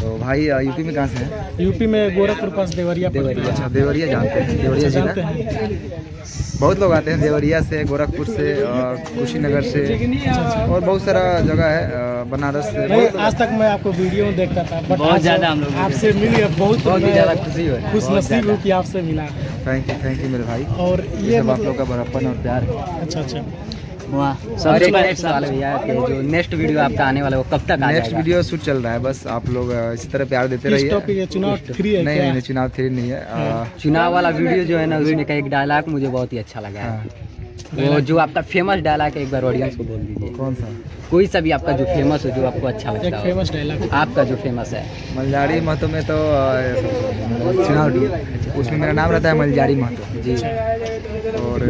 तो भाई यूपी में कहाँ से हैं? यूपी में गोरखपुर पास देवरिया। अच्छा, देवरिया जानते हैं? देवरिया जानते जिला हैं। बहुत लोग आते हैं देवरिया से, गोरखपुर से, कुशीनगर से और बहुत सारा जगह है, बनारस से। नहीं, आज तक मैं आपको वीडियो में देखता था, बट बहुत ज़्यादा हम लोग आपसे मिले, बहुत ही ज़्यादा खुशी हुई, खुश नसीब हूँ कि आपसे मिला। थैंक यू मेरे भाई। और ये सब आप लोग का बड़प्पन और प्यार। अच्छा और एक नेक्स्ट सवाल भैया कि जो नेक्स्ट वीडियो आपका आने वाला है वो कब तक आ जाएगा? नेक्स्ट वीडियो शूट चल रहा है, बस आप लोग इसी तरह प्यार देते रहिए। टॉपिक है चुनाव 3 है? नहीं, चुनाव 3 नहीं है। चुनाव वाला वीडियो जो है ना, उसमें का एक डायलॉग मुझे बहुत ही अच्छा लगा है। वो जो आपका फेमस डायलॉग है, एक बार ऑडियंस को बोल दीजिए। कौन सा? कोई सा भी आपका जो फेमस हो, जो आपको अच्छा लगता है। फेमस डायलॉग आपका जो फेमस है। मलजारी महतो में तो चुनाव 2 उसमें मेरा नाम रहता है मलजारी महतो जी। और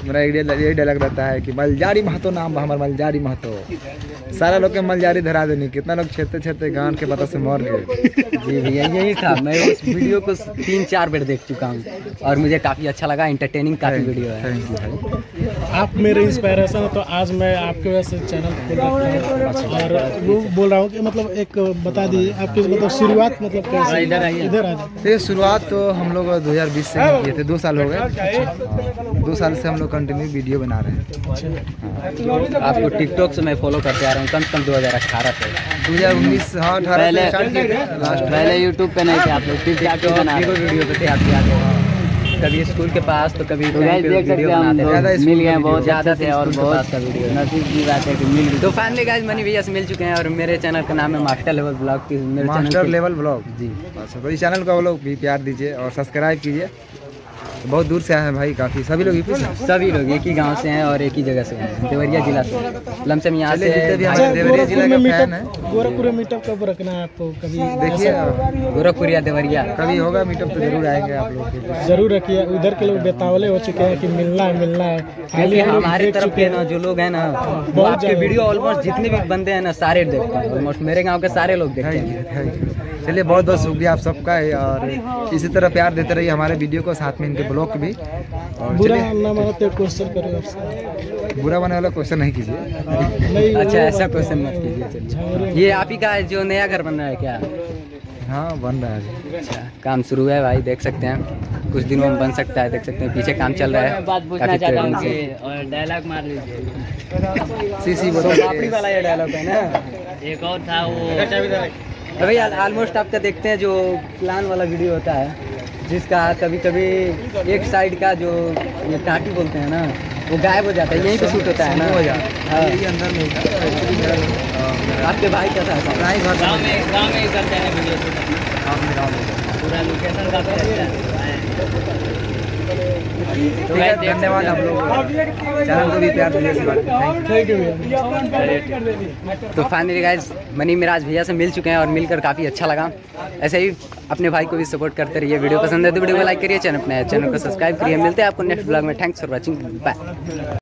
मेरा यही डायलॉग रहता है कि मलजारी महतो नाम हमार मलजारी महतो। सारा लोग के मलजारी धरा देनी, कितना लोग छेते गान के पता से मर गए। जी भैया यही था। मैं उस वीडियो को 3-4 बार देख चुका हूँ और मुझे काफ़ी अच्छा लगा। इंटरटेनिंग काफ़ी वीडियो है। थैंक यू भाई। आप मेरे इंस्पिरेशन है, तो आज मैं आपके वजह से चैनल खोल रहा हूँ। और वो बोल रहा हूँ कि मतलब एक बता दीजिए आपकी मतलब शुरुआत मतलब कैसे? इधर आ जाए। शुरुआत तो हम लोग 2020 से किए थे, 2 साल हो गए। 2 साल से हम लोग कंटिन्यू वीडियो बना रहे हैं। आपको टिकटॉक से मैं फॉलो करते आ रहा हूँ कम से कम 2018 से। 2019 हाँ 18 पहले यूट्यूब पे नहीं थे आप लोग, वीडियो पे थे आप। कभी स्कूल के पास तो कभी देख सकते हैं हम मिल गए, बहुत ज़्यादा थे और बहुत का वीडियो नसीब की बात है कि मिल गए। तो फाइनली गाइस मनी भैया से मिल चुके हैं और मेरे चैनल का नाम है master level blog. Master level blog ji. अच्छा, तो इस चैनल को वो लोग भी प्यार दीजिए और सब्सक्राइब कीजिए। बहुत दूर से आए हैं भाई, काफ़ी सभी लोग यूपी से, सभी लोग एक ही गांव से हैं और एक ही जगह से हैं, देवरिया जिला से। लमसम यहाँ से भी हमारे देवरिया जिला का फैन है। गोरखपुर में मीटअप कब रखना है आपको? कभी देखिए गोरखपुर या देवरिया कभी होगा मीटअप तो जरूर आएंगे आप लोग। जरूर रखिए। उधर के लोग बेतावले हो चुके हैं कि मिलना है। खाली हमारे तरफ के ना जो लोग हैं ना, वो आपके वीडियो ऑलमोस्ट जितने भी बंदे हैं ना सारे देखते हैं। ऑलमोस्ट मेरे गाँव के सारे लोग देखते हैं। चलिए बहुत बहुत शुक्रिया आप सबका, और इसी तरह प्यार देते रहिए हमारे वीडियो को, साथ में इनके ब्लॉग भी। और बुरा ना मानो तो क्वेश्चन करो आपसे। बुरा बने वाला क्वेश्चन नहीं कीजिए। नहीं, अच्छा ऐसा क्वेश्चन मत कीजिए। ये आप ही का जो नया घर बन रहा है क्या? हाँ बन रहा है। अच्छा काम शुरू है भाई, देख सकते हैं कुछ दिनों में बन सकता है। देख सकते हैं पीछे काम चल रहा है। बात पूछना चाहता हूँ और डायलॉग मार लीजिए। सीसी वाला ये डायलॉग है ना। एक और था वो भैया ऑलमोस्ट आपका देखते हैं जो प्लान वाला वीडियो होता है, जिसका कभी कभी एक साइड का जो ये टाटी बोलते हैं ना, वो गायब हो जाता है, यहीं पे शूट होता है ना। हो जाता है ये अंदर में आपके भाई कैसा है? गाँव में ही करते हैं वीडियो शूट। पूरा लोकेशन काफी अच्छा है। तो धन्यवाद आप लोग चैनल को भी प्यार दीजिए। तो फाइनली गाइस मनी मिराज भैया से मिल चुके हैं और मिलकर काफ़ी अच्छा लगा। ऐसे ही अपने भाई को भी सपोर्ट करते रहिए। वीडियो पसंद है तो वीडियो को लाइक करिए, चैनल को सब्सक्राइब करिए। मिलते हैं आपको नेक्स्ट ब्लॉग में। Thanks for watching, bye.